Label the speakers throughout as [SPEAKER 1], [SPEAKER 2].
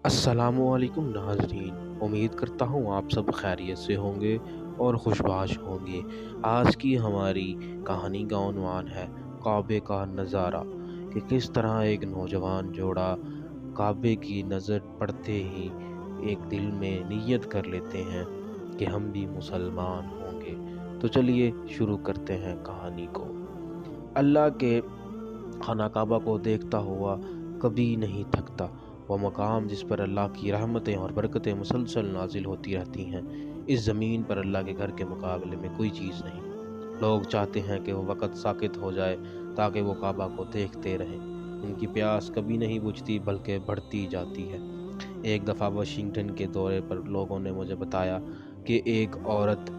[SPEAKER 1] अस्सलामुअलैकुम नाज़रीन, उम्मीद करता हूँ आप सब खैरियत से होंगे और खुशबाश होंगे। आज की हमारी कहानी का उन्वान है काबे का नज़ारा, कि किस तरह एक नौजवान जोड़ा काबे की नज़र पड़ते ही एक दिल में नियत कर लेते हैं कि हम भी मुसलमान होंगे। तो चलिए शुरू करते हैं कहानी को। अल्लाह के खाना काबा को देखता हुआ कभी नहीं थकता। वह मकाम जिस पर अल्लाह की रहमतें और बरकतें मुसलसल नाजिल होती रहती हैं। इस ज़मीन पर अल्लाह के घर के मुकाबले में कोई चीज़ नहीं। लोग चाहते हैं कि वो वक़्त साकित हो जाए ताकि वो काबा को देखते रहें। उनकी प्यास कभी नहीं बुझती बल्कि बढ़ती जाती है। एक दफ़ा वाशिंगटन के दौरे पर लोगों ने मुझे बताया कि एक औरत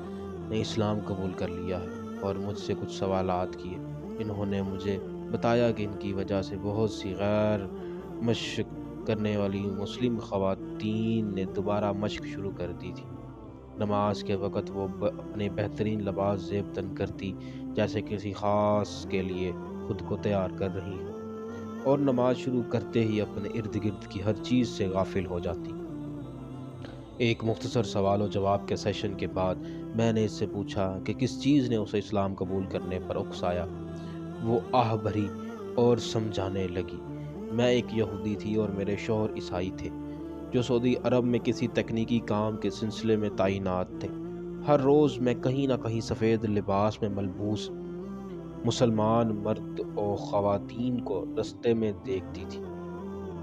[SPEAKER 1] ने इस्लाम कबूल कर लिया है और मुझसे कुछ सवालात किए। इन्होंने मुझे बताया कि इनकी वजह से बहुत सी गैर मश्क करने वाली मुस्लिम ख़वातीन ने दोबारा मश्क शुरू कर दी थी। नमाज के वक़्त वो अपने बेहतरीन लिबास ज़ेब तन करती, जैसे किसी ख़ास के लिए खुद को तैयार कर रही हो, और नमाज शुरू करते ही अपने इर्द गिर्द की हर चीज़ से गाफिल हो जाती। एक मुख्तसर सवाल और जवाब के सेशन के बाद मैंने इससे पूछा कि किस चीज़ ने उसे इस्लाम कबूल करने पर उकसाया। वो आह भरी और समझाने लगी। मैं एक यहूदी थी और मेरे शौहर ईसाई थे, जो सऊदी अरब में किसी तकनीकी काम के सिलसिले में तैनात थे। हर रोज़ मैं कहीं ना कहीं सफ़ेद लिबास में मलबूस मुसलमान मर्द और ख़वातीन को रस्ते में देखती थी।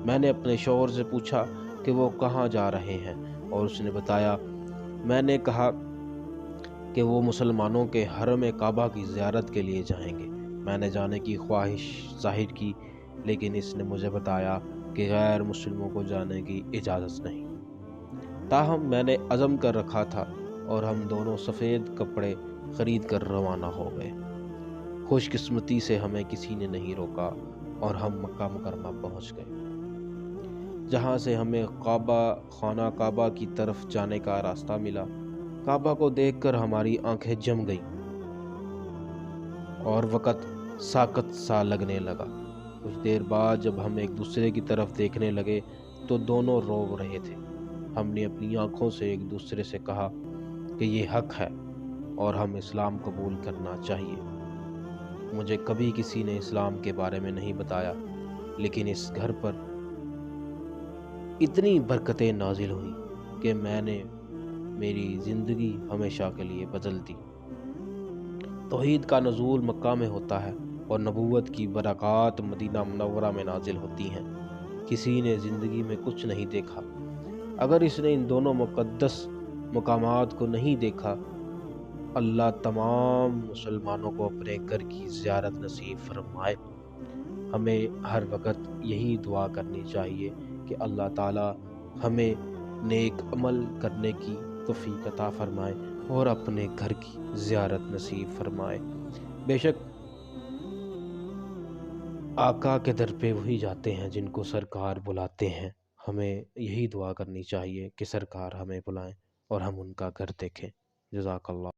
[SPEAKER 1] मैंने अपने शौहर से पूछा कि वो कहाँ जा रहे हैं, और उसने बताया। मैंने कहा कि वो मुसलमानों के हरम काबा की ज़ियारत के लिए जाएंगे। मैंने जाने की ख्वाहिश ज़ाहिर की, लेकिन इसने मुझे बताया कि गैर मुस्लिमों को जाने की इजाज़त नहीं। ताहम मैंने अज़म कर रखा था और हम दोनों सफ़ेद कपड़े ख़रीद कर रवाना हो गए। खुशकिस्मती से हमें किसी ने नहीं रोका और हम मक्का मुकरमा पहुँच गए, जहाँ से हमें खाना काबा की तरफ जाने का रास्ता मिला। काबा को देखकर हमारी आंखें जम गईं और वक़्त साकत सा लगने लगा। कुछ देर बाद जब हम एक दूसरे की तरफ देखने लगे तो दोनों रो रहे थे। हमने अपनी आंखों से एक दूसरे से कहा कि ये हक है और हम इस्लाम कबूल करना चाहिए। मुझे कभी किसी ने इस्लाम के बारे में नहीं बताया, लेकिन इस घर पर इतनी बरकतें नाजिल हुई कि मेरी ज़िंदगी हमेशा के लिए बदल दी। तौहीद का नज़ूल मक्का में होता है और नबूवत की बरक़ात मदीना मुनव्वरा में नाजिल होती हैं। किसी ने ज़िंदगी में कुछ नहीं देखा। अगर इसने इन दोनों मुक़द्दस मकामात को नहीं देखा, अल्लाह तमाम मुसलमानों को अपने घर की ज़ियारत नसीब फरमाए। हमें हर वक़्त यही दुआ करनी चाहिए कि अल्लाह ताला हमें नेक अमल करने की तौफ़ीक अता फ़रमाए और अपने घर की ज़ियारत नसीब फरमाए। बेशक आका के दर पे वही जाते हैं जिनको सरकार बुलाते हैं। हमें यही दुआ करनी चाहिए कि सरकार हमें बुलाएं और हम उनका घर देखें। जज़ाकल्लाह।